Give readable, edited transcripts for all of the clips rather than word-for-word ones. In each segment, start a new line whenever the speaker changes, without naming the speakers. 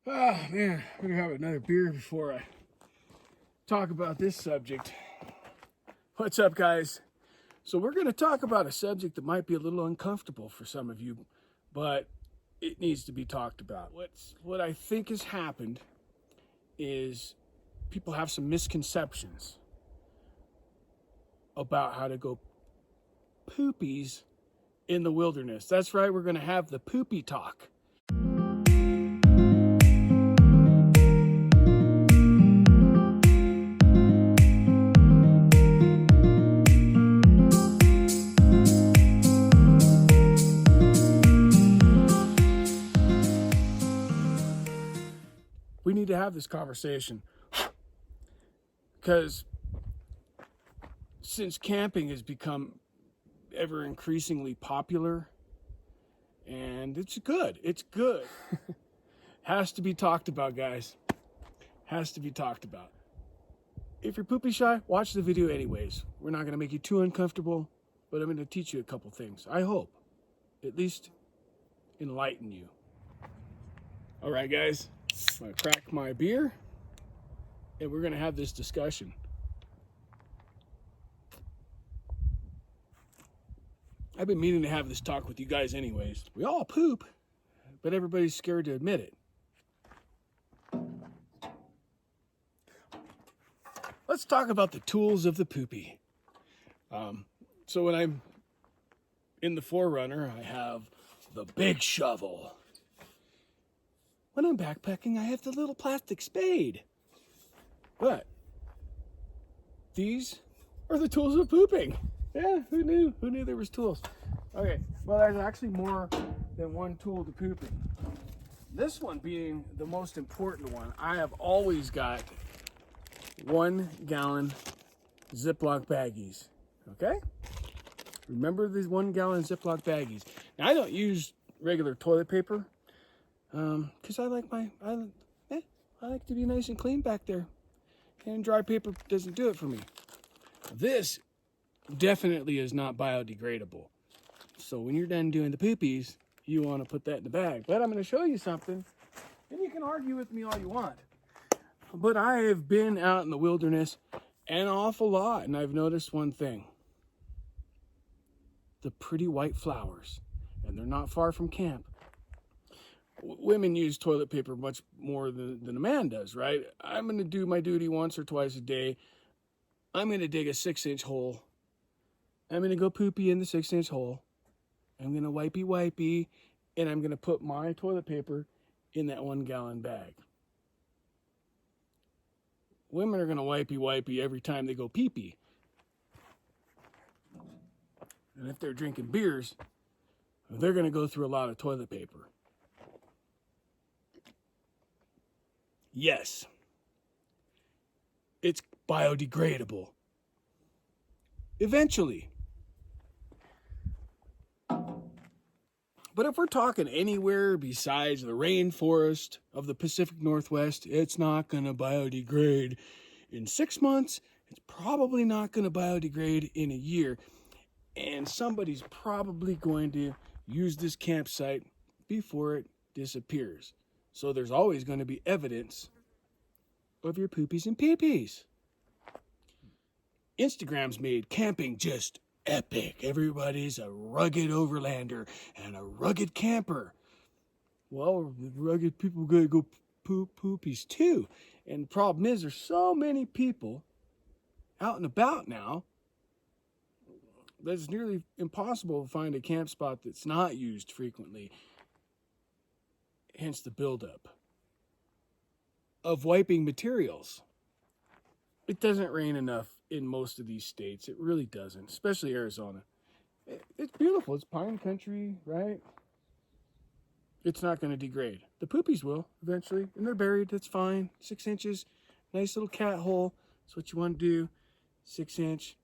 Oh man, I'm gonna have another beer before I talk about this subject. What's up, guys? So we're gonna talk about a subject that might be a little uncomfortable for some of you, but it needs to be talked about. What I think has happened is people have some misconceptions about how to go poopies in the wilderness. That's right, we're gonna have the poopie talk. We need to have this conversation because since camping has become ever increasingly popular, and it's good, has to be talked about, guys. Has to be talked about. If you're poopy shy, watch the video anyways. We're not going to make you too uncomfortable, but I'm going to teach you a couple things. I hope, at least, enlighten you. All right, guys, I'm going to crack my beer, and we're going to have this discussion. I've been meaning to have this talk with you guys anyways. We all poop, but everybody's scared to admit it. Let's talk about the tools of the poopy. So when I'm in the Forerunner, I have the big shovel. When I'm backpacking, I have the little plastic spade. But these are the tools of pooping. Yeah, who knew? Who knew there was tools? Okay, well, there's actually more than one tool to pooping. This one being the most important one. I have always got 1 gallon Ziploc baggies. Okay? Remember these 1 gallon Ziploc baggies. Now, I don't use regular toilet paper because I like I like to be nice and clean back there. And dry paper doesn't do it for me. This definitely is not biodegradable. So when you're done doing the poopies, you want to put that in the bag. But I'm going to show you something, and you can argue with me all you want. But I have been out in the wilderness an awful lot, and I've noticed one thing. The pretty white flowers, and they're not far from camp. Women use toilet paper much more than a man does, right? I'm going to do my duty once or twice a day. I'm going to dig a 6-inch hole. I'm going to go poopy in the 6-inch hole. I'm going to wipey, and I'm going to put my toilet paper in that 1 gallon bag. Women are going to wipey every time they go pee-pee. And if they're drinking beers, they're going to go through a lot of toilet paper. Yes, it's biodegradable. Eventually. But if we're talking anywhere besides the rainforest of the Pacific Northwest, it's not going to biodegrade in 6 months. It's probably not going to biodegrade in a year. And somebody's probably going to use this campsite before it disappears. So there's always going to be evidence of your poopies and pee-pees. Instagram's made camping just epic. Everybody's a rugged overlander and a rugged camper. Well, rugged people gotta go poop poopies too. And the problem is there's so many people out and about now that it's nearly impossible to find a camp spot that's not used frequently. Hence the buildup of wiping materials. It doesn't rain enough in most of these states. It really doesn't, especially Arizona. It's beautiful. It's pine country, right? It's not going to degrade. The poopies will eventually, and they're buried. That's fine. 6 inches, nice little cat hole. That's what you want to do. 6-inch.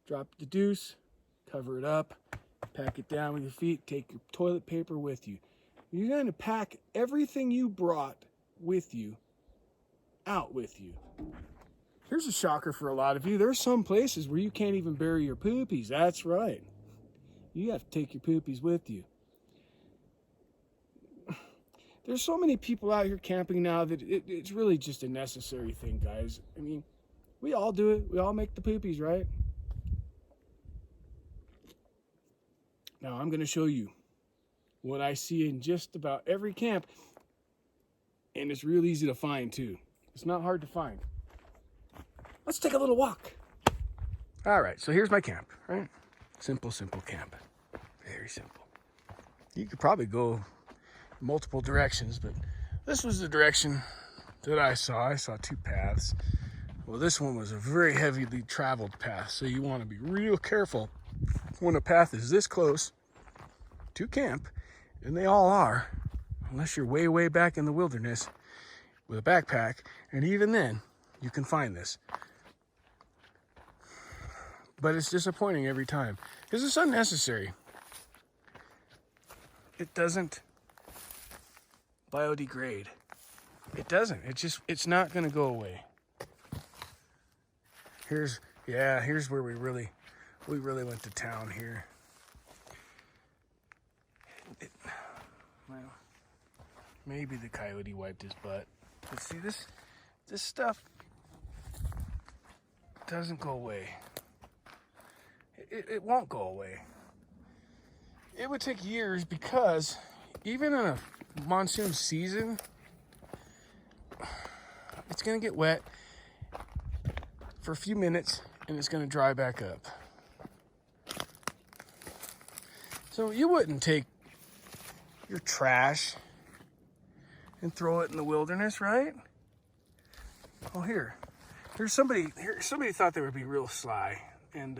Drop the deuce, cover it up, pack it down with your feet. Take your toilet paper with you. You're going to pack everything you brought with you out with you. Here's a shocker for a lot of you. There's some places where you can't even bury your poopies. That's right. You have to take your poopies with you. there's so many people out here camping now that it's really just a necessary thing, guys. I mean, we all do it. We all make the poopies, right? Now I'm going to show you what I see in just about every camp, and it's real easy to find too. It's not hard to find. Let's take a little walk. All right, so here's my camp, right? Simple camp. Very simple. You could probably go multiple directions, but this was the direction that I saw. I saw two paths. Well, this one was a very heavily traveled path, so you want to be real careful when a path is this close to camp, and they all are, unless you're way back in the wilderness with a backpack, and even then, you can find this. But it's disappointing every time, because it's unnecessary. It doesn't biodegrade. It doesn't. It's not going to go away. Here's where we really went to town here. Well, maybe the coyote wiped his butt. But see, this stuff doesn't go away. It won't go away. It would take years, because even in a monsoon season, it's going to get wet for a few minutes and it's going to dry back up. So you wouldn't take your trash and throw it in the wilderness, right? Oh, here's somebody thought they would be real sly, and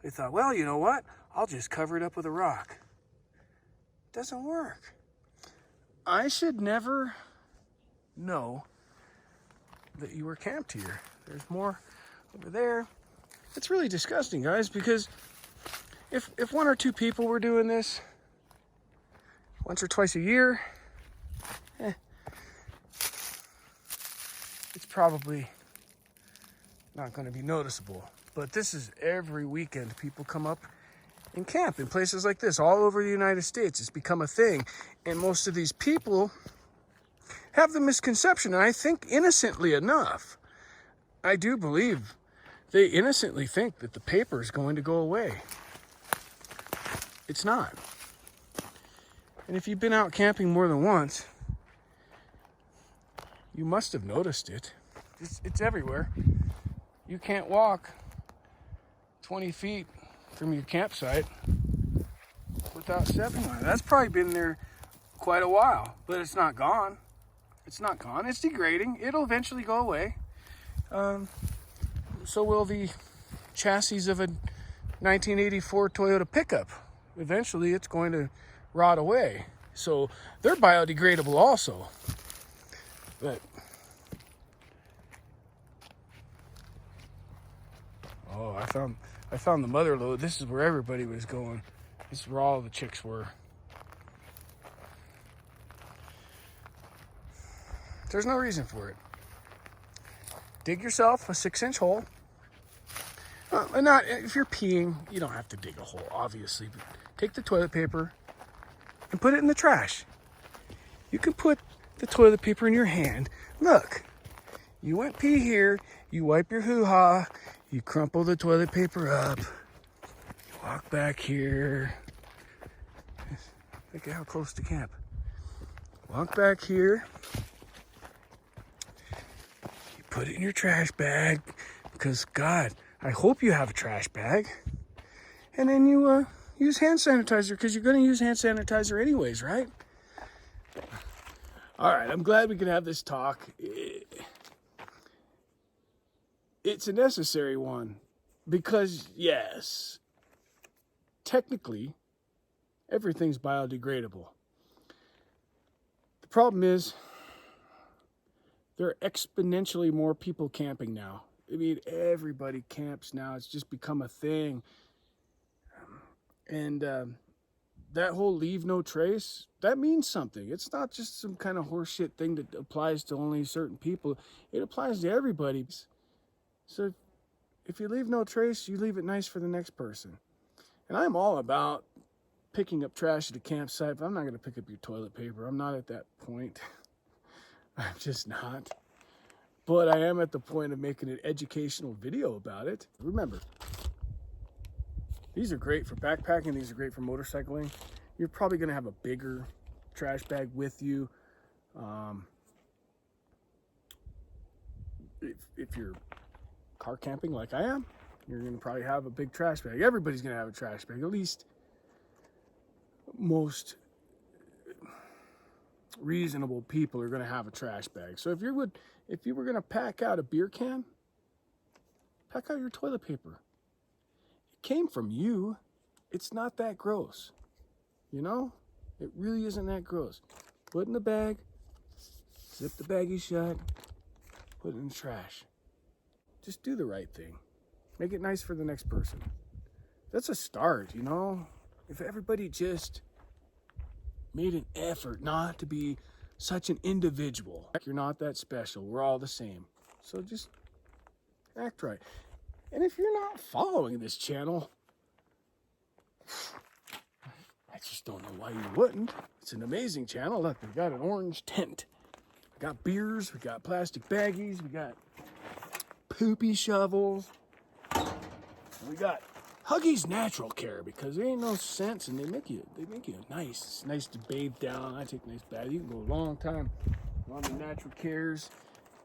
they thought, well, you know what? I'll just cover it up with a rock. It doesn't work. I should never know that you were camped here. There's more over there. It's really disgusting, guys, because if one or two people were doing this once or twice a year, it's probably not going to be noticeable. But this is every weekend. People come up and camp in places like this all over the United States. It's become a thing. And most of these people have the misconception, and I think innocently enough, I do believe they innocently think that the paper is going to go away. It's not. And if you've been out camping more than once, you must have noticed it. It's everywhere. You can't walk 20 feet from your campsite without stepping on it. That's probably been there quite a while, but it's not gone. It's not gone. It's degrading. It'll eventually go away. So will the chassis of a 1984 Toyota pickup. Eventually, it's going to rot away. So they're biodegradable also. But oh, I found the mother lode. This is where everybody was going. This is where all the chicks were. There's no reason for it. Dig yourself a 6-inch hole. Not if you're peeing, you don't have to dig a hole, obviously. But take the toilet paper and put it in the trash. You can put the toilet paper in your hand. Look, you went pee here. You wipe your hoo-ha. You crumple the toilet paper up. You walk back here. Look at how close to camp. Walk back here. You put it in your trash bag. Because, God, I hope you have a trash bag. And then you use hand sanitizer, because you're going to use hand sanitizer anyways, right? All right, I'm glad we can have this talk. It's a necessary one because, yes, technically, everything's biodegradable. The problem is there are exponentially more people camping now. I mean, everybody camps now. It's just become a thing. And that whole leave no trace, that means something. It's not just some kind of horseshit thing that applies to only certain people. It applies to everybody. So if you leave no trace, you leave it nice for the next person. And I'm all about picking up trash at a campsite, but I'm not going to pick up your toilet paper. I'm not at that point. I'm just not. But I am at the point of making an educational video about it. Remember, these are great for backpacking. These are great for motorcycling. You're probably going to have a bigger trash bag with you. If you're car camping like I am, you're going to probably have a big trash bag. Everybody's going to have a trash bag. At least most reasonable people are going to have a trash bag. So if you were going to pack out a beer can, pack out your toilet paper. It came from you. It's not that gross. You know? It really isn't that gross. Put it in the bag, zip the baggie shut, put it in the trash. Just do the right thing. Make it nice for the next person. That's a start, you know? If everybody just made an effort not to be such an individual. You're not that special. We're all the same. So just act right. And if you're not following this channel, I just don't know why you wouldn't. It's an amazing channel. Look, we got an orange tent. We got beers. We got plastic baggies. We got Poopie shovels. We got Huggies Natural Care, because there ain't no sense, and they make you nice. It's nice to bathe down. I take a nice bath. You can go a long time on the natural cares,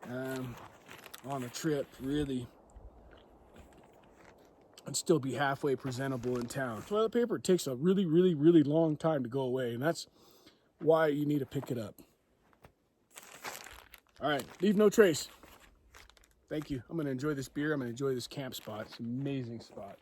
on a trip, really, and still be halfway presentable in town. Toilet paper, it takes a really, really, really long time to go away, and that's why you need to pick it up. All right, leave no trace. Thank you. I'm going to enjoy this beer. I'm going to enjoy this camp spot. It's an amazing spot.